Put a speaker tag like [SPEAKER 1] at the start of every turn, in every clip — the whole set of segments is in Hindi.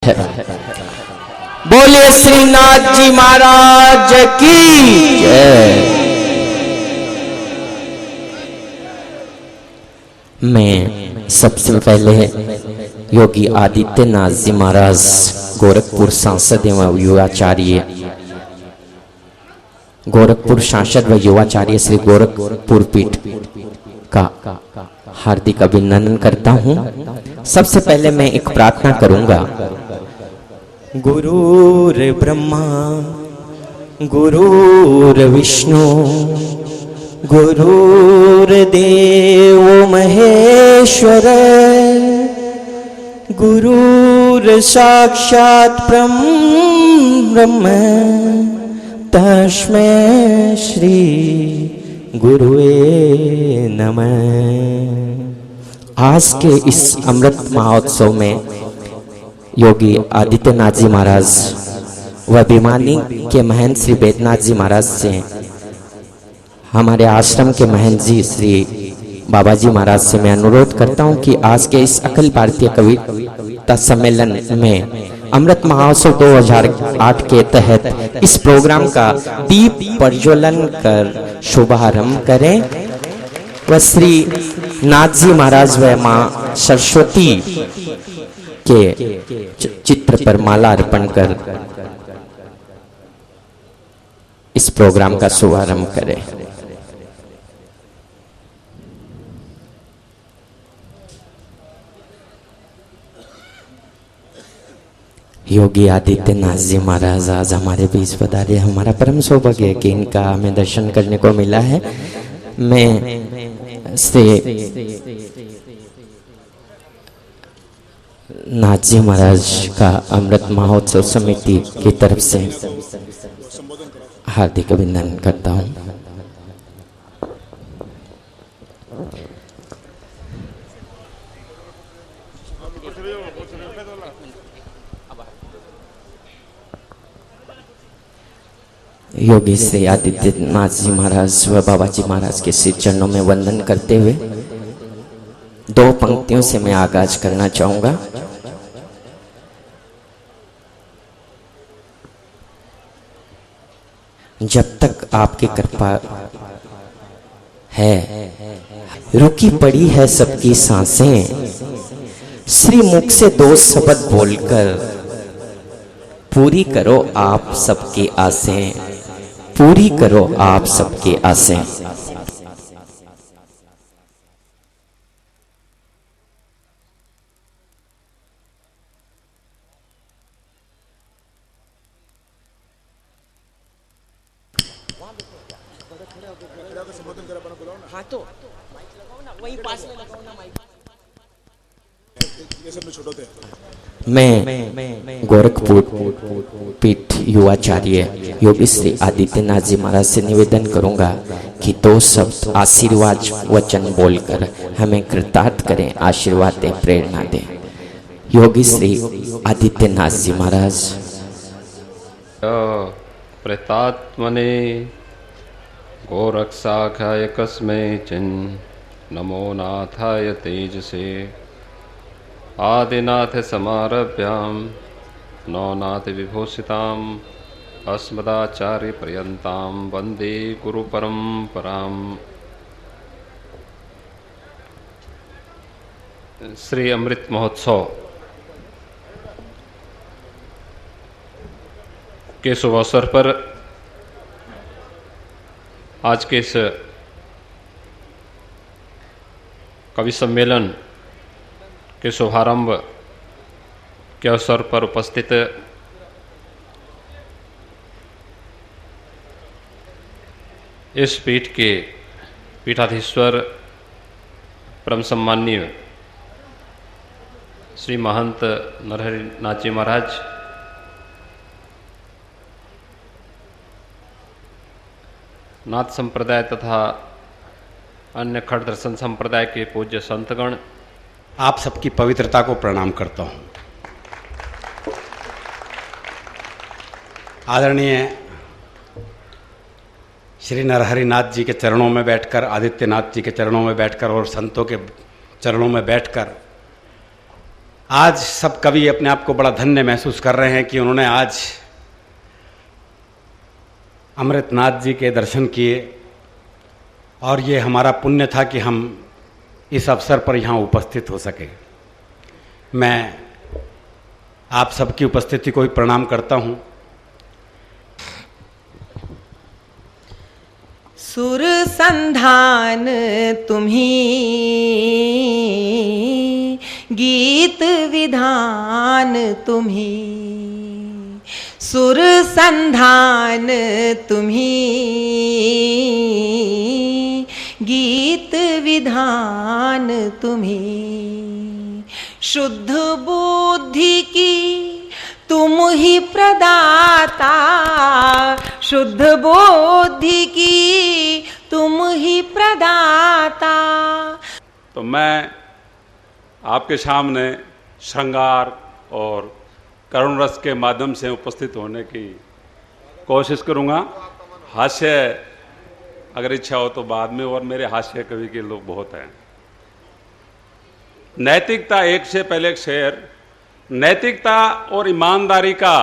[SPEAKER 1] बोलिए श्रीनाथ जी महाराज की जय। मैं सबसे पहले योगी आदित्यनाथ जी महाराज गोरखपुर सांसद एवं युवाचार्य गोरखपुर सांसद व युवाचार्य श्री गोरखपुर पीठ का हार्दिक अभिनंदन करता हूं। सबसे पहले मैं एक प्रार्थना करूंगा। गुरुर् ब्रह्मा गुरुर्विष्णु गुरुर्देव महेश्वर गुरुर्साक्षात् ब्रह्म तस्मै श्री गुरुवे नमः। आज के इस अमृत महोत्सव में योगी आदित्यनाथ जी महाराज व भिवानी के महंत श्री बैद्यनाथ जी महाराज से हमारे आश्रम के महंत जी श्री बाबा जी महाराज से मैं अनुरोध करता हूं कि आज के इस अखिल भारतीय कविता सम्मेलन में अमृत महोत्सव 2008 के तहत इस प्रोग्राम का दीप प्रज्वलन कर शुभारंभ करें व श्री नाथ जी महाराज व मां सरस्वती के चित्र पर माला अर्पण कर इस प्रोग्राम का शुभारंभ करें। योगी आदित्यनाथ जी महाराज आज हमारे बीच पधारे। हमारा परम सौभाग्य है कि इनका हमें दर्शन करने को मिला है। मैं श्री नाथ जी महाराज का अमृत महोत्सव समिति की तरफ से हार्दिक अभिनंदन करता हूं। योगी श्री आदित्यनाथ जी महाराज व बाबा जी महाराज के श्री चरणों में वंदन करते हुए दो पंक्तियों से मैं आगाज करना चाहूंगा। जब तक आपकी कृपा है रुकी पड़ी है सबकी सांसें, श्री मुख से दो शब्द बोलकर पूरी करो आप सबकी आसें, पूरी करो आप सबकी आसें।
[SPEAKER 2] हाँ तो वहीं पास में लगाओ ना माइक।
[SPEAKER 1] मैं गोरखपुर पीठ युवाचार्य योगी श्री आदित्यनाथ जी महाराज से निवेदन करूंगा कि दो शब्द आशीर्वाद वचन बोलकर हमें कृतार्थ करें, आशीर्वाद दें, प्रेरणा दें। योगी श्री आदित्यनाथ जी महाराज।
[SPEAKER 3] प्रेतात्मने गोरक्षाख्याय कस्मै चिन् नमो नाथाय तेजसे आदिनाथ समारभ्यां नवनाथ विभूषिताम् अस्मदाचार्य पर्यन्तां वन्दे गुरुपरम्पराम्। श्री अमृत महोत्सव के शुभ अवसर पर आज के इस कवि सम्मेलन के शुभारंभ के अवसर पर उपस्थित इस पीठ के पीठाधीश्वर परम सम्माननीय श्री महंत नरहरि नाथ जी महाराज, नाथ संप्रदाय तथा अन्य खड़ दर्शन संप्रदाय के पूज्य संतगण,
[SPEAKER 4] आप सबकी पवित्रता को प्रणाम करता हूँ। आदरणीय श्री नरहरि नाथ जी के चरणों में बैठकर, आदित्यनाथ जी के चरणों में बैठकर और संतों के चरणों में बैठकर आज सब कवि अपने आप को बड़ा धन्य महसूस कर रहे हैं कि उन्होंने आज अमृतनाथ जी के दर्शन किए, और ये हमारा पुण्य था कि हम इस अवसर पर यहाँ उपस्थित हो सके। मैं आप सबकी उपस्थिति को भी प्रणाम करता हूँ।
[SPEAKER 2] सुर संधान तुम्ही, गीत विधान तुम्ही, सुर संधान तुम्ही, गीत विधान तुम्ही, शुद्ध बुद्धि की तुम ही प्रदाता, शुद्ध बुद्धि की तुम ही प्रदाता।
[SPEAKER 5] तो मैं आपके सामने श्रृंगार और करुण रस के माध्यम से उपस्थित होने की कोशिश करूंगा। हास्य अगर इच्छा हो तो बाद में, और मेरे हास्य कवि के लोग बहुत हैं। नैतिकता, एक से पहले एक शेर। नैतिकता और ईमानदारी का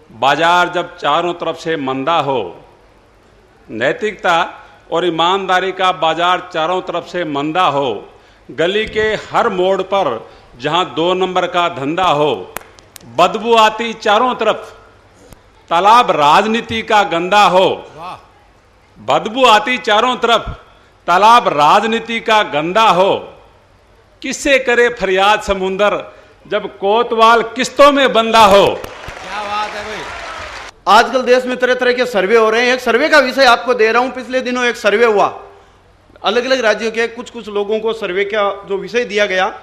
[SPEAKER 5] बाजार जब चारों तरफ से मंदा हो, नैतिकता और ईमानदारी का बाजार चारों तरफ से मंदा हो, गली के हर मोड़ पर जहां 2 नंबर का धंधा हो, बदबू आती चारों तरफ, तालाब राजनीति का गंदा हो, बदबू आती चारों तरफ, तालाब राजनीति का गंदा हो, किससे करे फरियाद समुंदर जब कोतवाल किस्तों में बंधा हो।
[SPEAKER 6] क्या बात है भाई। आजकल देश में तरह तरह के सर्वे हो रहे हैं। एक सर्वे का विषय आपको दे रहा हूं। पिछले दिनों एक सर्वे हुआ, अलग अलग राज्यों के कुछ लोगों को सर्वे का जो विषय दिया गया,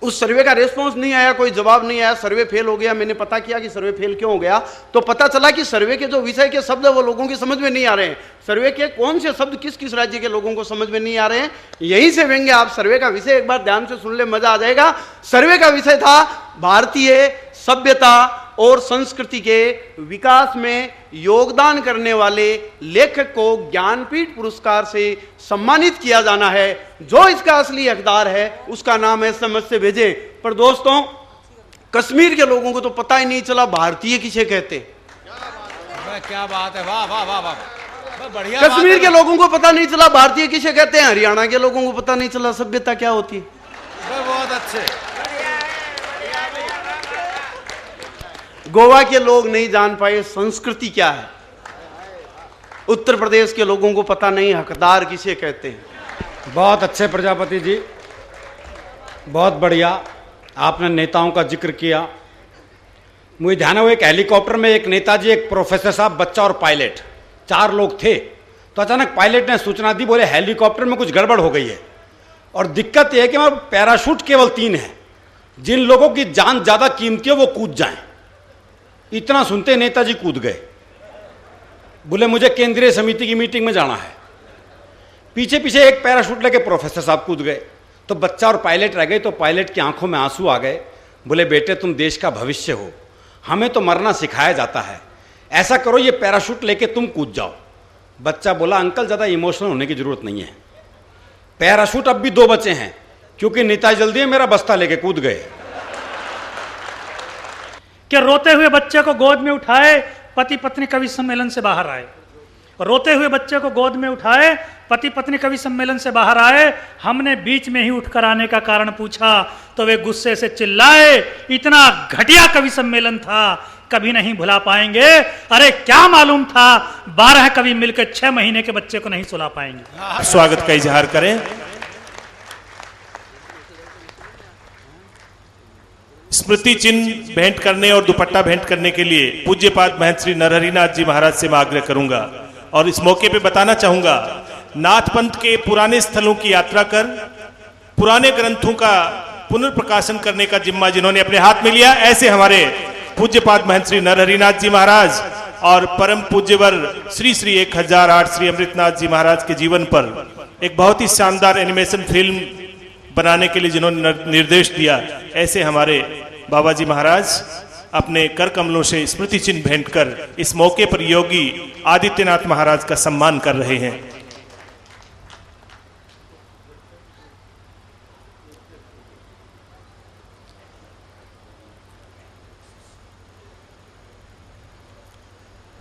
[SPEAKER 6] उस सर्वे का रेस्पॉन्स नहीं आया, कोई जवाब नहीं आया, सर्वे फेल हो गया। मैंने पता किया कि सर्वे फेल क्यों हो गया, तो पता चला कि सर्वे के जो विषय के शब्द वो लोगों की समझ में नहीं आ रहे हैं। सर्वे के कौन से शब्द किस किस राज्य के लोगों को समझ में नहीं आ रहे हैं, यहीं से व्यंग्य। आप सर्वे का विषय एक बार ध्यान से सुन ले, मजा आ जाएगा। सर्वे का विषय था भारतीय सभ्यता और संस्कृति के विकास में योगदान करने वाले लेखक को ज्ञानपीठ पुरस्कार से सम्मानित किया जाना है। जो इसका असली हकदार है उसका नाम है समझ से भेजे। पर दोस्तों, कश्मीर के लोगों को तो पता ही नहीं चला भारतीय किसे कहते।
[SPEAKER 7] क्या बात है, वाह वाह वाह वाह, बढ़िया।
[SPEAKER 6] कश्मीर के लोगों को पता नहीं चला भारतीय किसे कहते हैं, हरियाणा के लोगों को पता नहीं चला सभ्यता क्या होती है।
[SPEAKER 7] बहुत अच्छे।
[SPEAKER 6] गोवा के लोग नहीं जान पाए संस्कृति क्या है, उत्तर प्रदेश के लोगों को पता नहीं हकदार किसे कहते हैं।
[SPEAKER 4] बहुत अच्छे प्रजापति जी, बहुत बढ़िया। आपने नेताओं का जिक्र किया। मुझे ध्यान है वो एक हेलीकॉप्टर में एक नेताजी, एक प्रोफेसर साहब, बच्चा और पायलट, 4 लोग थे। तो अचानक पायलट ने सूचना दी, बोले हेलीकॉप्टर में कुछ गड़बड़ हो गई है, और दिक्कत यह है कि पैराशूट केवल 3 है, जिन लोगों की जान ज्यादा कीमती है वो कूद जाएं। इतना सुनते नेताजी कूद गए, बोले मुझे केंद्रीय समिति की मीटिंग में जाना है। पीछे पीछे एक पैराशूट लेके प्रोफेसर साहब कूद गए, तो बच्चा और पायलट रह गए। तो पायलट की आंखों में आंसू आ गए, बोले बेटे तुम देश का भविष्य हो, हमें तो मरना सिखाया जाता है, ऐसा करो ये पैराशूट लेके तुम कूद जाओ। बच्चा बोला अंकल ज़्यादा इमोशनल होने की जरूरत नहीं है, पैराशूट अब भी 2 बचे हैं, क्योंकि नेताजी जल्दी मेरा बस्ता लेके कूद गए।
[SPEAKER 8] कि रोते हुए बच्चे को गोद में उठाए, पति पत्नी कवि सम्मेलन से बाहर आए। रोते हुए बच्चे को गोद में उठाए, पति पत्नी कवि सम्मेलन से बाहर आए। हमने बीच में ही उठकर आने का कारण पूछा तो वे गुस्से से चिल्लाए, इतना घटिया कवि सम्मेलन था, कभी नहीं भुला पाएंगे। अरे क्या मालूम था 12 कवि मिलकर 6 महीने के बच्चे को नहीं सुला पाएंगे।
[SPEAKER 9] स्वागत का इजहार करें। स्मृति चिन्ह भेंट करने और दुपट्टा भेंट करने के लिए पूज्यपाद महंत श्री नरहरिनाथ जी महाराज से मैं आग्रह करूंगा, और इस मौके पे बताना चाहूंगा, नाथ पंथ के पुराने स्थलों की यात्रा कर पुराने ग्रंथों का पुनर्प्रकाशन करने का जिम्मा जिन्होंने अपने हाथ में लिया, ऐसे हमारे पूज्यपाद महंत श्री नरहरिनाथ जी महाराज और परम पूज्यवर श्री श्री 1008 श्री अमृतनाथ जी महाराज के जीवन पर एक बहुत ही शानदार एनिमेशन फिल्म बनाने के लिए जिन्होंने निर्देश दिया, ऐसे हमारे बाबा जी महाराज अपने कर कमलों से स्मृति चिन्ह भेंट कर इस मौके पर योगी आदित्यनाथ महाराज का सम्मान कर रहे हैं।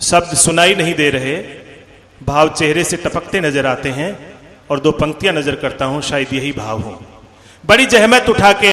[SPEAKER 9] शब्द सुनाई नहीं दे रहे, भाव चेहरे से टपकते नजर आते हैं और दो पंक्तियां नजर करता हूं, शायद यही भाव हो। बड़ी जहमत उठा के